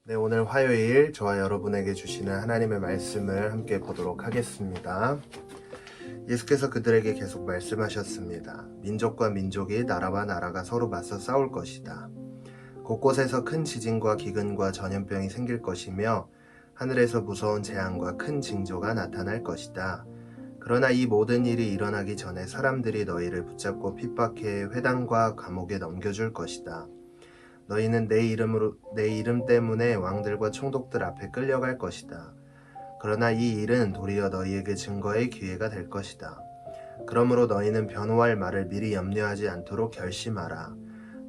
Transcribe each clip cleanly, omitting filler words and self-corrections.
네, 오늘 화요일 저와 여러분에게 주시는 하나님의 말씀을 함께 보도록 하겠습니다. 예수께서 그들에게 계속 말씀하셨습니다. 민족과 민족이, 나라와 나라가 서로 맞서 싸울 것이다. 곳곳에서 큰 지진과 기근과 전염병이 생길 것이며 하늘에서 무서운 재앙과 큰 징조가 나타날 것이다. 그러나 이 모든 일이 일어나기 전에 사람들이 너희를 붙잡고 핍박해 회당과 감옥에 넘겨줄 것이다. 너희는 내 이름 때문에 왕들과 총독들 앞에 끌려갈 것이다. 그러나 이 일은 도리어 너희에게 증거의 기회가 될 것이다. 그러므로 너희는 변호할 말을 미리 염려하지 않도록 결심하라.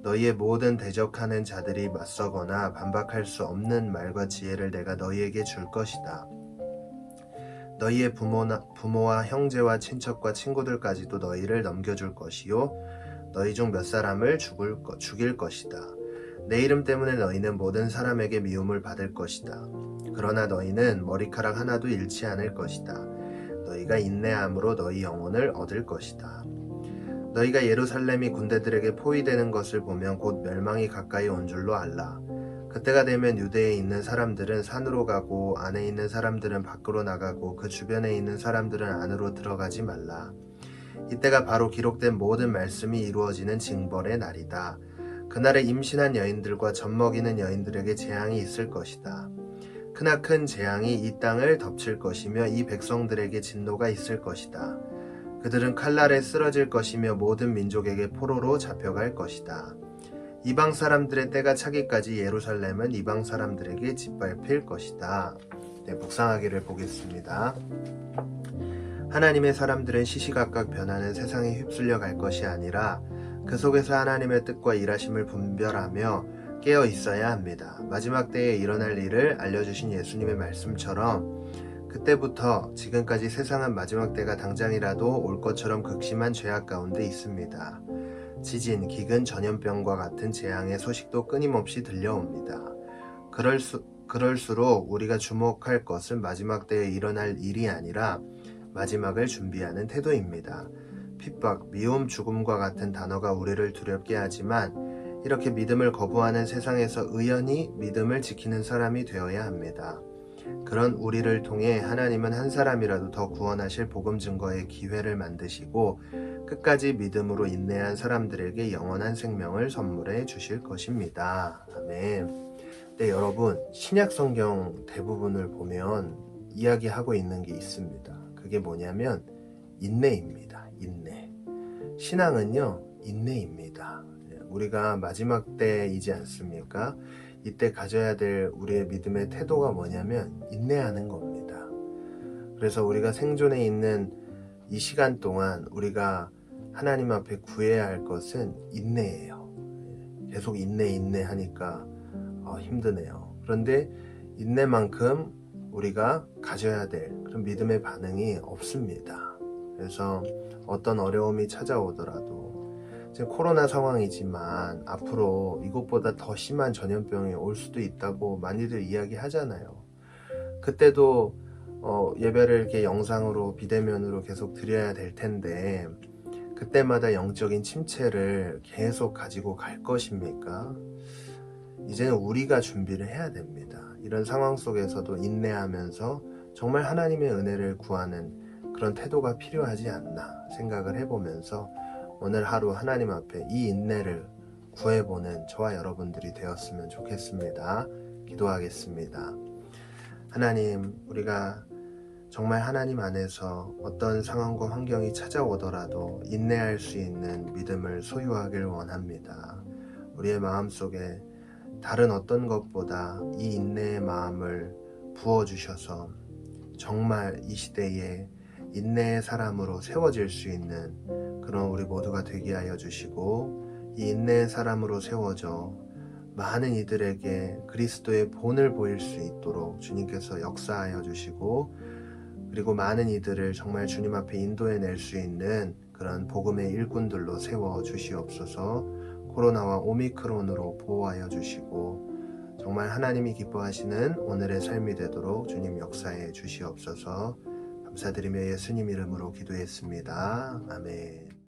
너희의 모든 대적하는 자들이 맞서거나 반박할 수 없는 말과 지혜를 내가 너희에게 줄 것이다. 너희의 부모와 형제와 친척과 친구들까지도 너희를 넘겨줄 것이요 너희 중 몇 사람을 죽일 것이다. 내 이름 때문에 너희는 모든 사람에게 미움을 받을 것이다. 그러나 너희는 머리카락 하나도 잃지 않을 것이다. 너희가 인내함으로 너희 영혼을 얻을 것이다. 너희가 예루살렘이 군대들에게 포위되는 것을 보면 곧 멸망이 가까이 온 줄로 알라. 그때가 되면 유대에 있는 사람들은 산으로 가고 안에 있는 사람들은 밖으로 나가고 그 주변에 있는 사람들은 안으로 들어가지 말라. 이때가 바로 기록된 모든 말씀이 이루어지는 징벌의 날이다. 그날에 임신한 여인들과 젖먹이는 여인들에게 재앙이 있을 것이다. 크나큰 재앙이 이 땅을 덮칠 것이며 이 백성들에게 진노가 있을 것이다. 그들은 칼날에 쓰러질 것이며 모든 민족에게 포로로 잡혀갈 것이다. 이방 사람들의 때가 차기까지 예루살렘은 이방 사람들에게 짓밟힐 것이다. 네, 묵상하기를 보겠습니다. 하나님의 사람들은 시시각각 변하는 세상에 휩쓸려 갈 것이 아니라 그 속에서 하나님의 뜻과 일하심을 분별하며 깨어 있어야 합니다. 마지막 때에 일어날 일을 알려주신 예수님의 말씀처럼 그때부터 지금까지 세상은 마지막 때가 당장이라도 올 것처럼 극심한 죄악 가운데 있습니다. 지진, 기근, 전염병과 같은 재앙의 소식도 끊임없이 들려옵니다. 그럴수록 우리가 주목할 것은 마지막 때에 일어날 일이 아니라 마지막을 준비하는 태도입니다. 핍박, 미움, 죽음과 같은 단어가 우리를 두렵게 하지만 이렇게 믿음을 거부하는 세상에서 의연히 믿음을 지키는 사람이 되어야 합니다. 그런 우리를 통해 하나님은 한 사람이라도 더 구원하실 복음 증거의 기회를 만드시고 끝까지 믿음으로 인내한 사람들에게 영원한 생명을 선물해 주실 것입니다. 아멘. 네, 여러분, 신약 성경 대부분을 보면 이야기하고 있는 게 있습니다. 그게 뭐냐면 인내입니다. 인내. 신앙은요, 인내입니다. 우리가 마지막 때이지 않습니까? 이때 가져야 될 우리의 믿음의 태도가 뭐냐면 인내하는 겁니다. 그래서 우리가 생존에 있는 이 시간 동안 우리가 하나님 앞에 구해야 할 것은 인내예요. 계속 인내하니까 힘드네요. 그런데 인내만큼 우리가 가져야 될 그런 믿음의 반응이 없습니다. 그래서 어떤 어려움이 찾아오더라도 지금 코로나 상황이지만 앞으로 이것보다 더 심한 전염병이 올 수도 있다고 많이들 이야기하잖아요. 그때도 예배를 이렇게 영상으로 비대면으로 계속 드려야 될 텐데 그때마다 영적인 침체를 계속 가지고 갈 것입니까? 이제는 우리가 준비를 해야 됩니다. 이런 상황 속에서도 인내하면서 정말 하나님의 은혜를 구하는 그런 태도가 필요하지 않나 생각을 해보면서 오늘 하루 하나님 앞에 이 인내를 구해보는 저와 여러분들이 되었으면 좋겠습니다. 기도하겠습니다. 하나님, 우리가 정말 하나님 안에서 어떤 상황과 환경이 찾아오더라도 인내할 수 있는 믿음을 소유하길 원합니다. 우리의 마음속에 다른 어떤 것보다 이 인내의 마음을 부어주셔서 정말 이 시대에 인내의 사람으로 세워질 수 있는 그런 우리 모두가 되게 하여 주시고 이 인내의 사람으로 세워져 많은 이들에게 그리스도의 본을 보일 수 있도록 주님께서 역사하여 주시고 그리고 많은 이들을 정말 주님 앞에 인도해 낼 수 있는 그런 복음의 일꾼들로 세워 주시옵소서. 코로나와 오미크론으로 보호하여 주시고 정말 하나님이 기뻐하시는 오늘의 삶이 되도록 주님 역사해 주시옵소서. 감사드리며 예수님 이름으로 기도했습니다. 아멘.